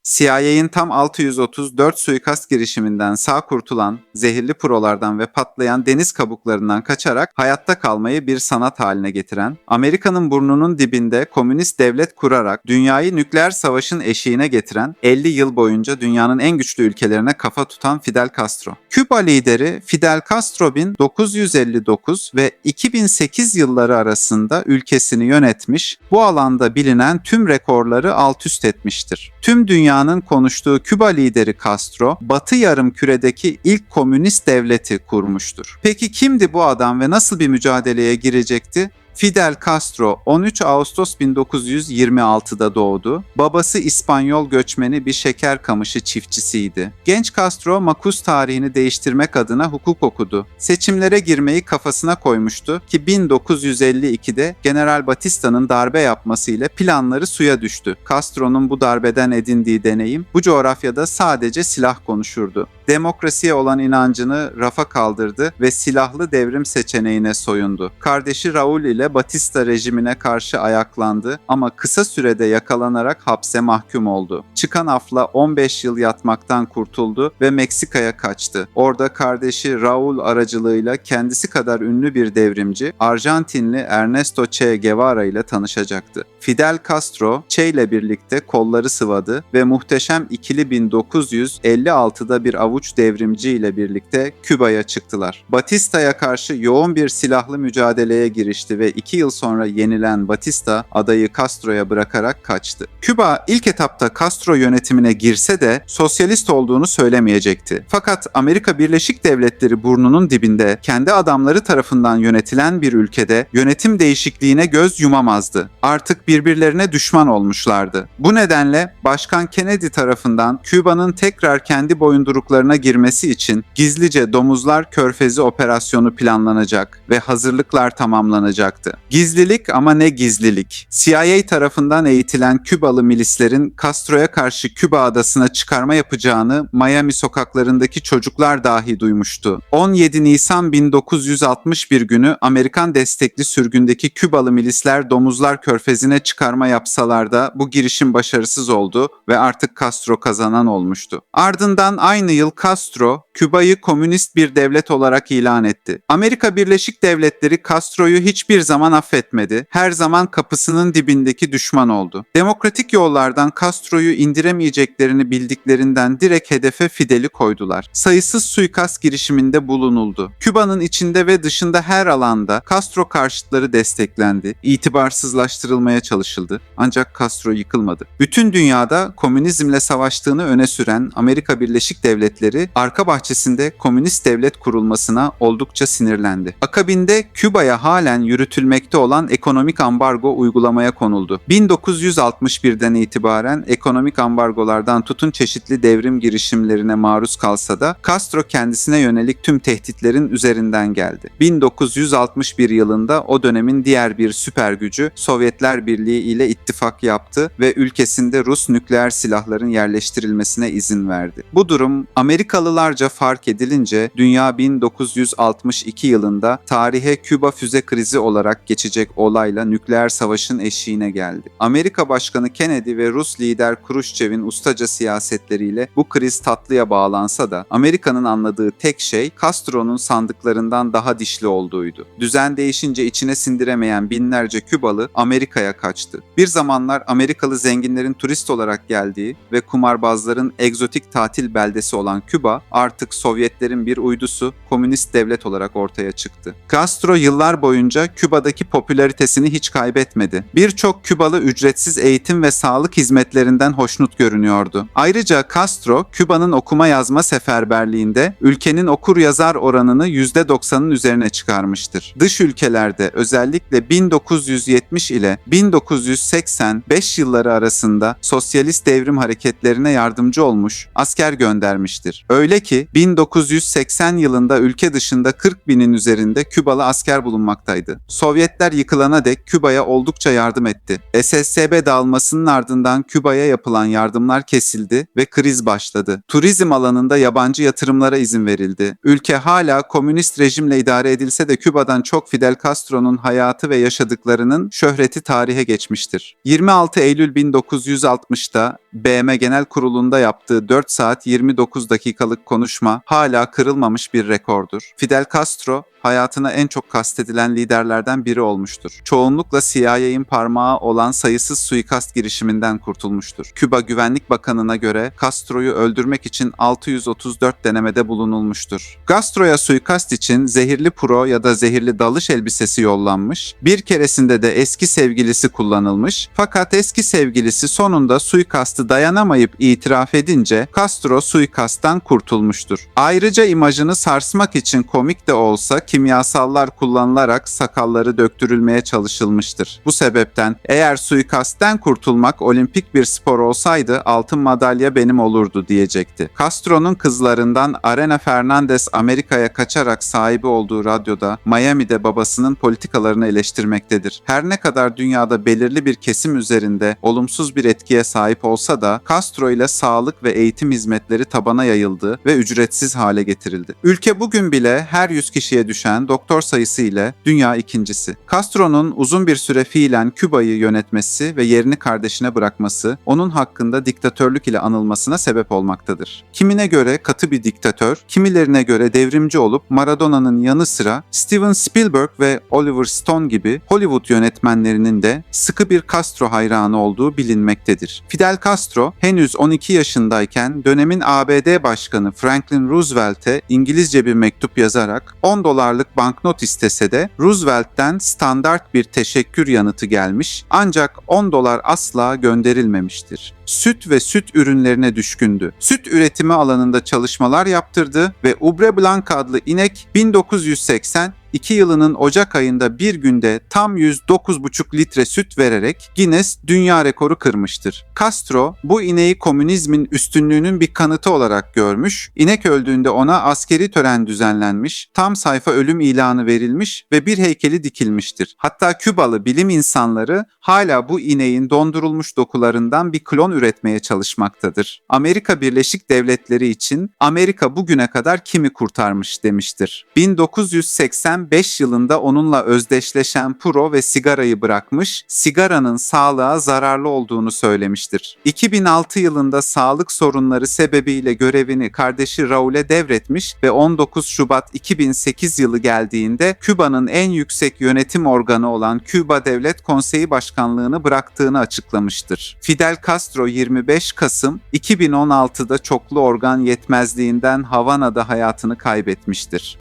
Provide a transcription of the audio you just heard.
CIA'in tam 634 suikast girişiminden sağ kurtulan, zehirli prolardan ve patlayan deniz kabuklarından kaçarak hayatta kalmayı bir sanat haline getiren, Amerika'nın burnunun dibinde komünist devlet kurarak dünyayı nükleer savaşın eşiğine getiren, 50 yıl boyunca dünyanın en güçlü ülkelerine kafa tutan Fidel Castro. Küba lideri Fidel Castro 1959 ve 2008 yılları arasında ülkesini yönetmiş, bu alanda bilinen tüm rekorları alt üst etmiştir. Tüm dünyanın konuştuğu Küba lideri Castro, Batı Yarımküre'deki ilk komünist devleti kurmuştur. Peki kimdi bu adam ve nasıl bir mücadeleye girecekti? Fidel Castro 13 Ağustos 1926'da doğdu. Babası İspanyol göçmeni bir şeker kamışı çiftçisiydi. Genç Castro Makuz tarihini değiştirmek adına hukuk okudu. Seçimlere girmeyi kafasına koymuştu ki 1952'de General Batista'nın darbe yapmasıyla planları suya düştü. Castro'nun bu darbeden edindiği deneyim bu coğrafyada sadece silah konuşurdu. Demokrasiye olan inancını rafa kaldırdı ve silahlı devrim seçeneğine soyundu. Kardeşi Raul ile Batista rejimine karşı ayaklandı ama kısa sürede yakalanarak hapse mahkum oldu. Çıkan afla 15 yıl yatmaktan kurtuldu ve Meksika'ya kaçtı. Orada kardeşi Raul aracılığıyla kendisi kadar ünlü bir devrimci, Arjantinli Ernesto Che Guevara ile tanışacaktı. Fidel Castro, Che ile birlikte kolları sıvadı ve muhteşem ikili 1956'da bir avuç devrimci ile birlikte Küba'ya çıktılar. Batista'ya karşı yoğun bir silahlı mücadeleye girişti ve 2 yıl sonra yenilen Batista adayı Castro'ya bırakarak kaçtı. Küba ilk etapta Castro yönetimine girse de sosyalist olduğunu söylemeyecekti. Fakat Amerika Birleşik Devletleri burnunun dibinde kendi adamları tarafından yönetilen bir ülkede yönetim değişikliğine göz yumamazdı. Artık birbirlerine düşman olmuşlardı. Bu nedenle Başkan Kennedy tarafından Küba'nın tekrar kendi boyunduruklarına girmesi için gizlice Domuzlar Körfezi operasyonu planlanacak ve hazırlıklar tamamlanacaktı. Gizlilik ama ne gizlilik. CIA tarafından eğitilen Kübalı milislerin Castro'ya karşı Küba adasına çıkarma yapacağını Miami sokaklarındaki çocuklar dahi duymuştu. 17 Nisan 1961 günü Amerikan destekli sürgündeki Kübalı milisler Domuzlar Körfezi'ne çıkarma yapsalar da bu girişim başarısız oldu ve artık Castro kazanan olmuştu. Ardından aynı yıl Castro, Küba'yı komünist bir devlet olarak ilan etti. Amerika Birleşik Devletleri Castro'yu hiçbir zaman affetmedi. Her zaman kapısının dibindeki düşman oldu. Demokratik yollardan Castro'yu indiremeyeceklerini bildiklerinden direkt hedefe Fidel'i koydular. Sayısız suikast girişiminde bulunuldu. Küba'nın içinde ve dışında her alanda Castro karşıtları desteklendi. İtibarsızlaştırılmaya çalışıldı. Ancak Castro yıkılmadı. Bütün dünyada komünizmle savaştığını öne süren Amerika Birleşik Devletleri arka bahçesinde komünist devlet kurulmasına oldukça sinirlendi. Akabinde Küba'ya halen yürütülmekte olan ekonomik ambargo uygulamaya konuldu. 1961'den itibaren ekonomik ambargolardan tutun çeşitli devrim girişimlerine maruz kalsa da Castro kendisine yönelik tüm tehditlerin üzerinden geldi. 1961 yılında o dönemin diğer bir süper gücü Sovyetler Birliği ile ittifak yaptı ve ülkesinde Rus nükleer silahların yerleştirilmesine izin verdi. Bu durum Amerikalılarca fark edilince dünya 1962 yılında tarihe Küba füze krizi olarak geçecek olayla nükleer savaşın eşiğine geldi. Amerika Başkanı Kennedy ve Rus lider Kruşçev'in ustaca siyasetleriyle bu kriz tatlıya bağlansa da Amerika'nın anladığı tek şey Castro'nun sandıklarından daha dişli olduğuydu. Düzen değişince içine sindiremeyen binlerce Kübalı Amerika'ya kaçtı. Bir zamanlar Amerikalı zenginlerin turist olarak geldiği ve kumarbazların egzotik tatil beldesi olan Küba artık Sovyetlerin bir uydusu, komünist devlet olarak ortaya çıktı. Castro yıllar boyunca Küba'daki popülaritesini hiç kaybetmedi. Birçok Kübalı ücretsiz eğitim ve sağlık hizmetlerinden hoşnut görünüyordu. Ayrıca Castro, Küba'nın okuma yazma seferberliğinde ülkenin okur-yazar oranını %90'ın üzerine çıkarmıştır. Dış ülkelerde özellikle 1970 ile 1985 yılları arasında sosyalist devrim hareketlerine yardımcı olmuş, asker göndermiştir. Öyle ki 1980 yılında ülke dışında 40 binin üzerinde Kübalı asker bulunmaktaydı. Sovyetler yıkılana dek Küba'ya oldukça yardım etti. SSCB dağılmasının ardından Küba'ya yapılan yardımlar kesildi ve kriz başladı. Turizm alanında yabancı yatırımlara izin verildi. Ülke hala komünist rejimle idare edilse de Küba'dan çok Fidel Castro'nun hayatı ve yaşadıklarının şöhreti tarihe geçmiştir. 26 Eylül 1960'da BM Genel Kurulu'nda yaptığı 4 saat 29 dakikalık konuşma hala kırılmamış bir rekordur. Fidel Castro hayatına en çok kastedilen liderlerden biri olmuştur. Çoğunlukla CIA'in parmağı olan sayısız suikast girişiminden kurtulmuştur. Küba Güvenlik Bakanı'na göre Castro'yu öldürmek için 634 denemede bulunulmuştur. Castro'ya suikast için zehirli puro ya da zehirli dalış elbisesi yollanmış, bir keresinde de eski sevgilisi kullanılmış, fakat eski sevgilisi sonunda suikastı dayanamayıp itiraf edince Castro suikasttan kurtulmuştur. Ayrıca imajını sarsmak için komik de olsa kimyasallar kullanılarak sakalları döktürülmeye çalışılmıştır. Bu sebepten eğer suikastten kurtulmak olimpik bir spor olsaydı altın madalya benim olurdu diyecekti. Castro'nun kızlarından Arena Fernandez Amerika'ya kaçarak sahibi olduğu radyoda Miami'de babasının politikalarını eleştirmektedir. Her ne kadar dünyada belirli bir kesim üzerinde olumsuz bir etkiye sahip olsa da Castro ile sağlık ve eğitim hizmetleri tabana yayıldı ve ücretsiz hale getirildi. Ülke bugün bile her 100 kişiye düşen doktor sayısı ile dünya ikincisi. Castro'nun uzun bir süre fiilen Küba'yı yönetmesi ve yerini kardeşine bırakması onun hakkında diktatörlük ile anılmasına sebep olmaktadır. Kimine göre katı bir diktatör, kimilerine göre devrimci olup Maradona'nın yanı sıra Steven Spielberg ve Oliver Stone gibi Hollywood yönetmenlerinin de sıkı bir Castro hayranı olduğu bilinmektedir. Fidel Castro henüz 12 yaşındayken dönemin ABD Başkanı Franklin Roosevelt'e İngilizce bir mektup yazarak $10 banknot istese de Roosevelt'ten standart bir teşekkür yanıtı gelmiş, ancak $10 asla gönderilmemiştir. Süt ve süt ürünlerine düşkündü. Süt üretimi alanında çalışmalar yaptırdı ve Ubre Blanca adlı inek 1982 yılının Ocak ayında bir günde tam 109,5 litre süt vererek Guinness Dünya Rekoru kırmıştır. Castro bu ineği komünizmin üstünlüğünün bir kanıtı olarak görmüş, inek öldüğünde ona askeri tören düzenlenmiş, tam sayfa ölüm ilanı verilmiş ve bir heykeli dikilmiştir. Hatta Kübalı bilim insanları hala bu ineğin dondurulmuş dokularından bir klon üretmeye çalışmaktadır. Amerika Birleşik Devletleri için Amerika bugüne kadar kimi kurtarmış demiştir. 1985 yılında onunla özdeşleşen puro ve sigarayı bırakmış, sigaranın sağlığa zararlı olduğunu söylemiştir. 2006 yılında sağlık sorunları sebebiyle görevini kardeşi Raul'e devretmiş ve 19 Şubat 2008 yılı geldiğinde Küba'nın en yüksek yönetim organı olan Küba Devlet Konseyi Başkanlığını bıraktığını açıklamıştır. Fidel Castro 25 Kasım 2016'da çoklu organ yetmezliğinden Havana'da hayatını kaybetmiştir.